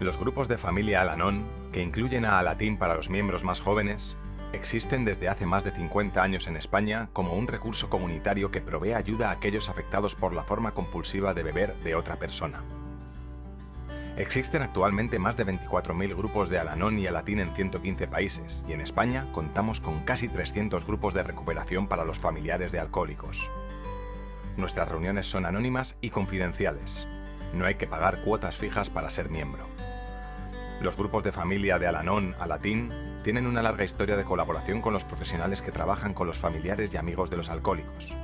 Los grupos de familia Al-Anon, que incluyen a Alatín para los miembros más jóvenes, existen desde hace más de 50 años en España como un recurso comunitario que provee ayuda a aquellos afectados por la forma compulsiva de beber de otra persona. Existen actualmente más de 24.000 grupos de Al-Anon y Alatín en 115 países, y en España contamos con casi 300 grupos de recuperación para los familiares de alcohólicos. Nuestras reuniones son anónimas y confidenciales. No hay que pagar cuotas fijas para ser miembro. Los grupos de familia de Al-Anon, Alatín, tienen una larga historia de colaboración con los profesionales que trabajan con los familiares y amigos de los alcohólicos.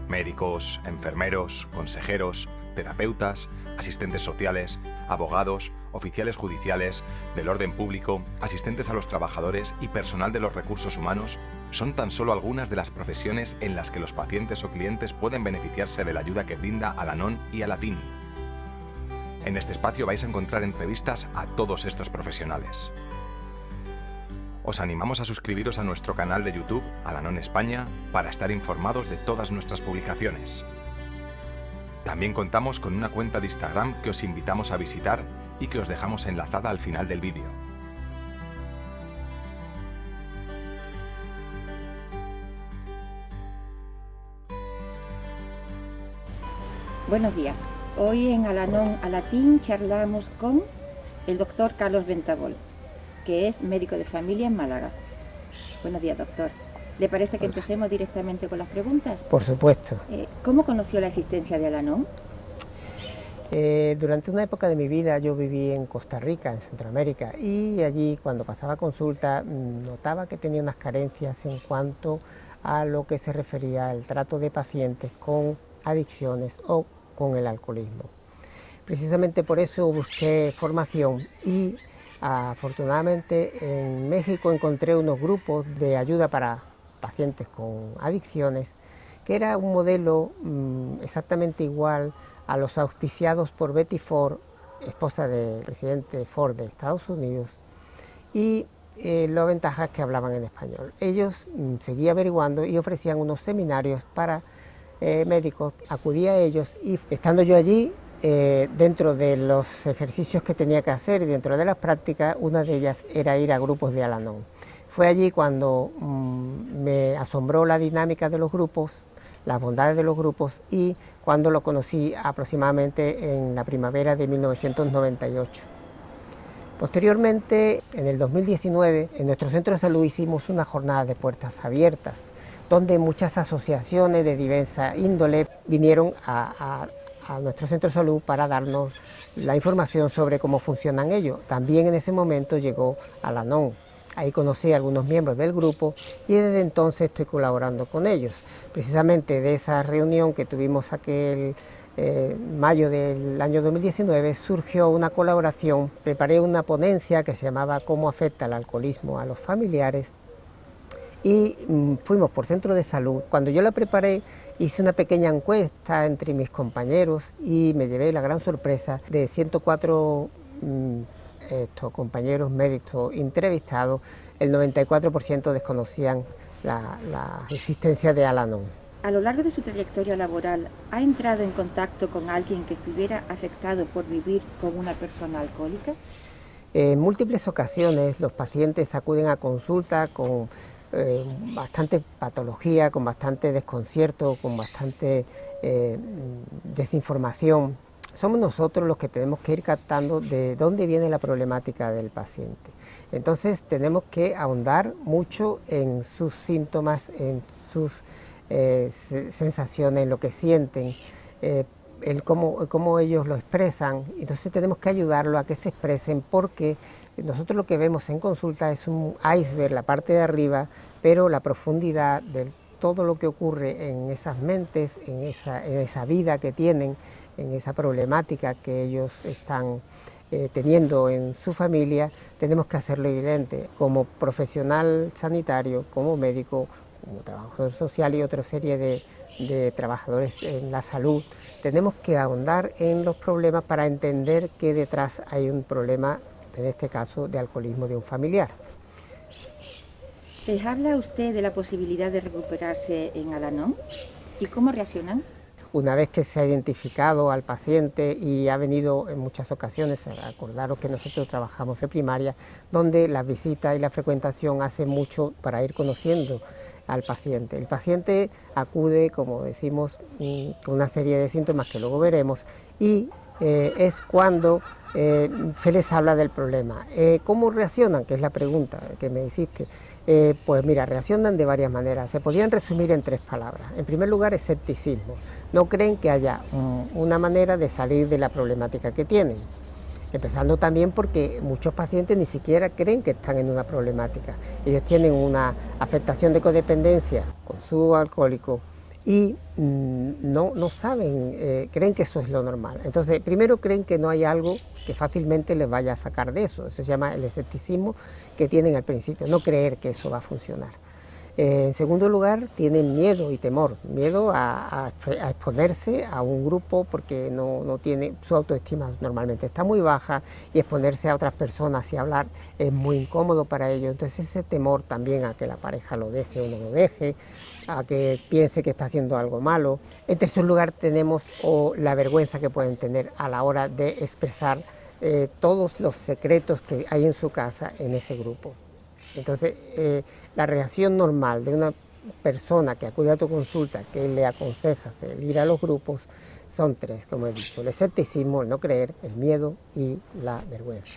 Médicos, enfermeros, consejeros, terapeutas, asistentes sociales, abogados, oficiales judiciales, del orden público, asistentes a los trabajadores y personal de los recursos humanos son tan solo algunas de las profesiones en las que los pacientes o clientes pueden beneficiarse de la ayuda que brinda Al-Anon y Alatín. En este espacio vais a encontrar entrevistas a todos estos profesionales. Os animamos a suscribiros a nuestro canal de YouTube, Al-Anon España, para estar informados de todas nuestras publicaciones. También contamos con una cuenta de Instagram que os invitamos a visitar y que os dejamos enlazada al final del vídeo. Buenos días. Hoy en Al-Anon Alatín charlamos con el doctor Carlos Ventabol, que es médico de familia en Málaga. Buenos días, doctor. ¿Le parece que empecemos directamente con las preguntas? Por supuesto. ¿Cómo conoció la existencia de Al-Anon? Durante una época de mi vida yo viví en Costa Rica, en Centroamérica, y allí cuando pasaba consulta notaba que tenía unas carencias en cuanto a lo que se refería al trato de pacientes con adicciones o con el alcoholismo. Precisamente por eso busqué formación y afortunadamente en México encontré unos grupos de ayuda para pacientes con adicciones que era un modelo exactamente igual a los auspiciados por Betty Ford, esposa del presidente Ford de Estados Unidos, y la ventaja es que hablaban en español. Ellos seguían averiguando y ofrecían unos seminarios para médicos. Acudí a ellos y estando yo allí, dentro de los ejercicios que tenía que hacer y dentro de las prácticas, una de ellas era ir a grupos de Al-Anon. Fue allí cuando me asombró la dinámica de los grupos, las bondades de los grupos, y cuando lo conocí aproximadamente en la primavera de 1998. Posteriormente, en el 2019, en nuestro centro de salud hicimos una jornada de puertas abiertas, donde muchas asociaciones de diversa índole vinieron a nuestro centro de salud para darnos la información sobre cómo funcionan ellos. También en ese momento llegó Al-Anon. Ahí conocí a algunos miembros del grupo y desde entonces estoy colaborando con ellos. Precisamente de esa reunión que tuvimos aquel mayo del año 2019 surgió una colaboración. Preparé una ponencia que se llamaba ¿Cómo afecta el alcoholismo a los familiares? Y fuimos por centro de salud. Cuando yo la preparé, hice una pequeña encuesta entre mis compañeros y me llevé la gran sorpresa de 104 compañeros médicos entrevistados, el 94% desconocían la existencia de Al-Anon. A lo largo de su trayectoria laboral, ¿ha entrado en contacto con alguien que estuviera afectado por vivir con una persona alcohólica? En múltiples ocasiones los pacientes acuden a consulta con bastante patología, con bastante desconcierto, con bastante desinformación. Somos nosotros los que tenemos que ir captando de dónde viene la problemática del paciente. Entonces tenemos que ahondar mucho en sus síntomas, en sus sensaciones, en lo que sienten, cómo ellos lo expresan. Entonces tenemos que ayudarlo a que se expresen, porque nosotros lo que vemos en consulta es un iceberg, la parte de arriba, pero la profundidad de todo lo que ocurre en esas mentes, en esa vida que tienen, en esa problemática que ellos están teniendo en su familia, tenemos que hacerlo evidente. Como profesional sanitario, como médico, como trabajador social y otra serie de trabajadores en la salud, tenemos que ahondar en los problemas para entender que detrás hay un problema, en este caso de alcoholismo de un familiar. ¿Les habla usted de la posibilidad de recuperarse en Al-Anon? ¿Y cómo reaccionan? una vez que se ha identificado al paciente y ha venido en muchas ocasiones, acordaros que nosotros trabajamos en primaria, donde las visitas y la frecuentación hace mucho para ir conociendo al paciente. El paciente acude, como decimos, con una serie de síntomas que luego veremos, y es cuando se les habla del problema. ¿Cómo reaccionan? Que es la pregunta que me hiciste. Pues mira, reaccionan de varias maneras. Se podrían resumir en 3 palabras. En primer lugar, escepticismo. No creen que haya una manera de salir de la problemática que tienen. Empezando también porque muchos pacientes ni siquiera creen que están en una problemática. Ellos tienen una afectación de codependencia con su alcohólico y no saben, creen que eso es lo normal. Entonces, primero creen que no hay algo que fácilmente les vaya a sacar de eso. Eso se llama el escepticismo que tienen al principio, no creer que eso va a funcionar. En segundo lugar, tienen miedo y temor, miedo a exponerse a un grupo porque no tiene, su autoestima normalmente está muy baja, y exponerse a otras personas y hablar es muy incómodo para ellos. Entonces ese temor también a que la pareja lo deje o no lo deje, a que piense que está haciendo algo malo. En tercer lugar, tenemos la vergüenza que pueden tener a la hora de expresar todos los secretos que hay en su casa en ese grupo. Entonces, la reacción normal de una persona que acude a tu consulta, que le aconsejas el ir a los grupos, son 3, como he dicho: el escepticismo, el no creer, el miedo y la vergüenza.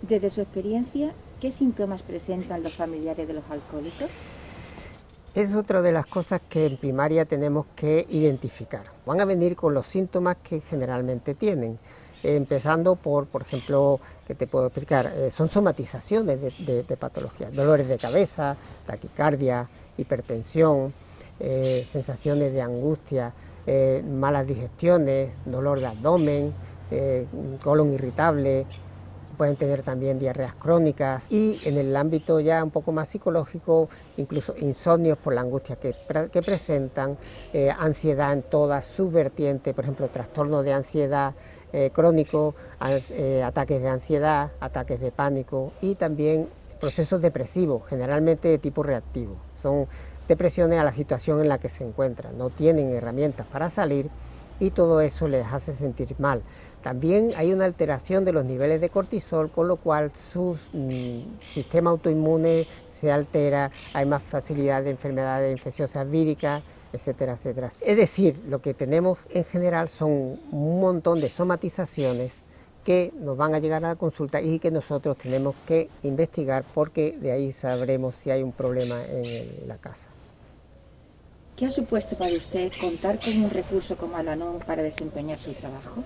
Desde su experiencia, ¿qué síntomas presentan los familiares de los alcohólicos? Es otra de las cosas que en primaria tenemos que identificar. Van a venir con los síntomas que generalmente tienen, empezando por ejemplo, que te puedo explicar, son somatizaciones de patologías: dolores de cabeza, taquicardia, hipertensión, sensaciones de angustia, malas digestiones, dolor de abdomen, colon irritable, pueden tener también diarreas crónicas, y en el ámbito ya un poco más psicológico, incluso insomnios por la angustia que presentan, ansiedad en todas sus vertientes, por ejemplo, trastorno de ansiedad crónico, ataques de ansiedad, ataques de pánico, y también procesos depresivos, generalmente de tipo reactivo. Son depresiones a la situación en la que se encuentran, no tienen herramientas para salir, y todo eso les hace sentir mal. También hay una alteración de los niveles de cortisol, con lo cual su sistema autoinmune se altera, hay más facilidad de enfermedades infecciosas víricas, etcétera, etcétera. Es decir, lo que tenemos en general son un montón de somatizaciones que nos van a llegar a la consulta y que nosotros tenemos que investigar, porque de ahí sabremos si hay un problema en la casa. ¿Qué ha supuesto para usted contar con un recurso como Al-Anon para desempeñar su trabajo?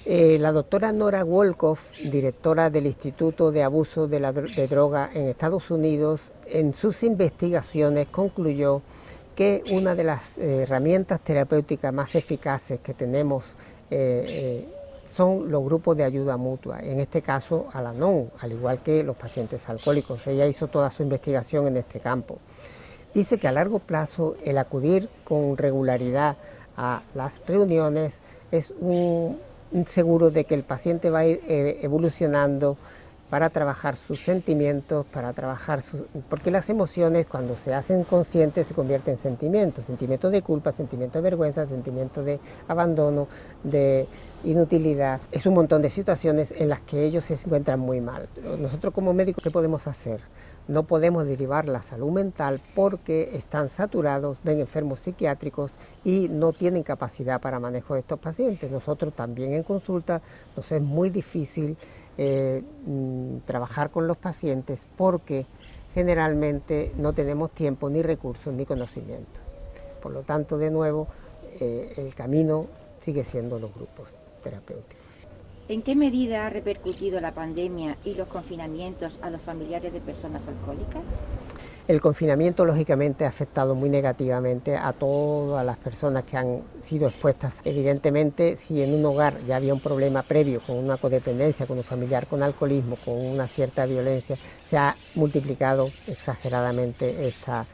La doctora Nora Wolkoff, directora del Instituto de Abuso de Droga en Estados Unidos, en sus investigaciones concluyó que una de las herramientas terapéuticas más eficaces que tenemos son los grupos de ayuda mutua, en este caso Al-Anon, al igual que los pacientes alcohólicos. Ella hizo toda su investigación en este campo. Dice que a largo plazo el acudir con regularidad a las reuniones es un seguro de que el paciente va a ir evolucionando para trabajar sus sentimientos, porque las emociones, cuando se hacen conscientes, se convierten en sentimientos de culpa, sentimientos de vergüenza, sentimientos de abandono, de inutilidad. Es un montón de situaciones en las que ellos se encuentran muy mal. Nosotros como médicos, ¿qué podemos hacer? No podemos derivar la salud mental porque están saturados, ven enfermos psiquiátricos y no tienen capacidad para manejo de estos pacientes. Nosotros también en consulta nos es muy difícil trabajar con los pacientes porque generalmente no tenemos tiempo, ni recursos, ni conocimiento. Por lo tanto, de nuevo, el camino sigue siendo los grupos terapéuticos. ¿En qué medida ha repercutido la pandemia y los confinamientos a los familiares de personas alcohólicas? El confinamiento, lógicamente, ha afectado muy negativamente a todas las personas que han sido expuestas. Evidentemente, si en un hogar ya había un problema previo con una codependencia, con un familiar con alcoholismo, con una cierta violencia, se ha multiplicado exageradamente estas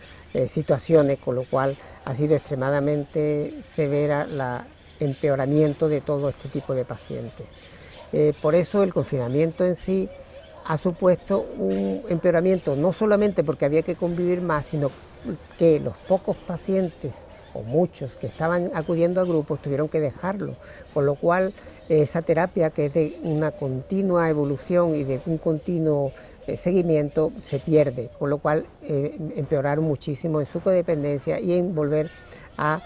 situaciones, con lo cual ha sido extremadamente severa el empeoramiento de todo este tipo de pacientes. Por eso el confinamiento en sí ha supuesto un empeoramiento, no solamente porque había que convivir más, sino que los pocos pacientes o muchos que estaban acudiendo a grupos tuvieron que dejarlo, con lo cual esa terapia, que es de una continua evolución y de un continuo seguimiento, se pierde, con lo cual empeoraron muchísimo en su codependencia y en volver a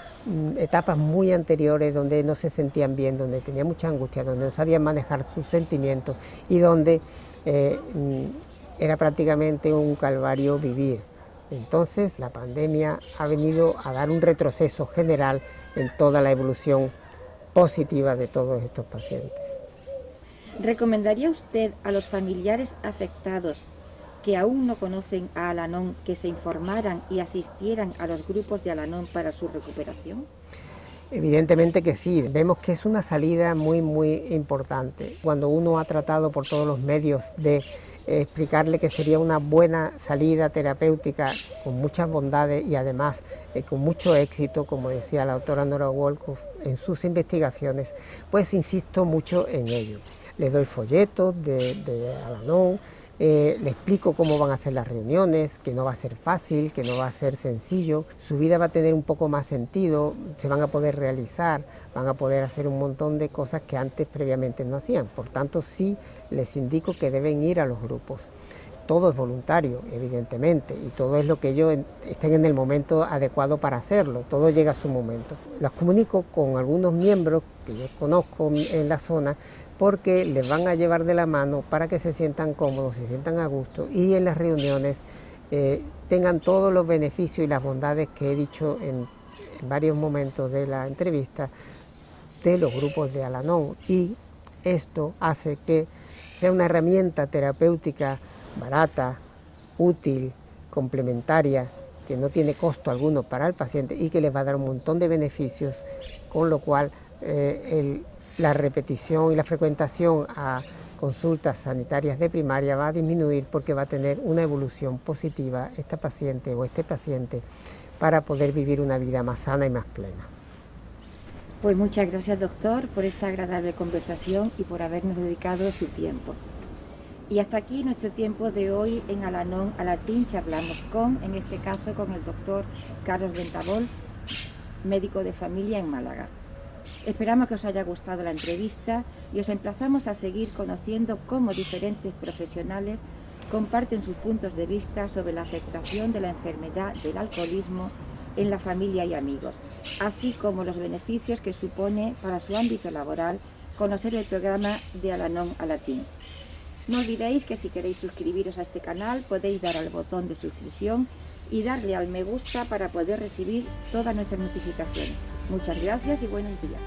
etapas muy anteriores donde no se sentían bien, donde tenían mucha angustia, donde no sabían manejar sus sentimientos y donde era prácticamente un calvario vivir. Entonces la pandemia ha venido a dar un retroceso general en toda la evolución positiva de todos estos pacientes. ¿Recomendaría usted a los familiares afectados que aún no conocen a Al-Anon que se informaran y asistieran a los grupos de Al-Anon para su recuperación? Evidentemente que sí, vemos que es una salida muy importante. Cuando uno ha tratado por todos los medios de explicarle que sería una buena salida terapéutica con muchas bondades y además con mucho éxito, como decía la doctora Nora Wolkoff en sus investigaciones, pues insisto mucho en ello. Le doy folletos de Al-Anon, le explico cómo van a ser las reuniones, que no va a ser fácil, que no va a ser sencillo, su vida va a tener un poco más sentido, se van a poder realizar, van a poder hacer un montón de cosas que antes previamente no hacían. Por tanto, sí les indico que deben ir a los grupos. Todo es voluntario, evidentemente, y todo es lo que ellos estén en el momento adecuado para hacerlo, todo llega a su momento. Las comunico con algunos miembros que yo conozco en la zona, porque les van a llevar de la mano para que se sientan cómodos, se sientan a gusto y en las reuniones tengan todos los beneficios y las bondades que he dicho en varios momentos de la entrevista de los grupos de Al-Anon, y esto hace que sea una herramienta terapéutica barata, útil, complementaria, que no tiene costo alguno para el paciente y que les va a dar un montón de beneficios, con lo cual la repetición y la frecuentación a consultas sanitarias de primaria va a disminuir, porque va a tener una evolución positiva esta paciente o este paciente para poder vivir una vida más sana y más plena. Pues muchas gracias, doctor, por esta agradable conversación y por habernos dedicado su tiempo. Y hasta aquí nuestro tiempo de hoy en Al-Anon a Latín charlamos con, en este caso, con el doctor Carlos Ventavol, médico de familia en Málaga. Esperamos que os haya gustado la entrevista y os emplazamos a seguir conociendo cómo diferentes profesionales comparten sus puntos de vista sobre la afectación de la enfermedad del alcoholismo en la familia y amigos, así como los beneficios que supone para su ámbito laboral conocer el programa de Al-Anon a Latín. No olvidéis que si queréis suscribiros a este canal podéis dar al botón de suscripción y darle al me gusta para poder recibir todas nuestras notificaciones. Muchas gracias y buenos días.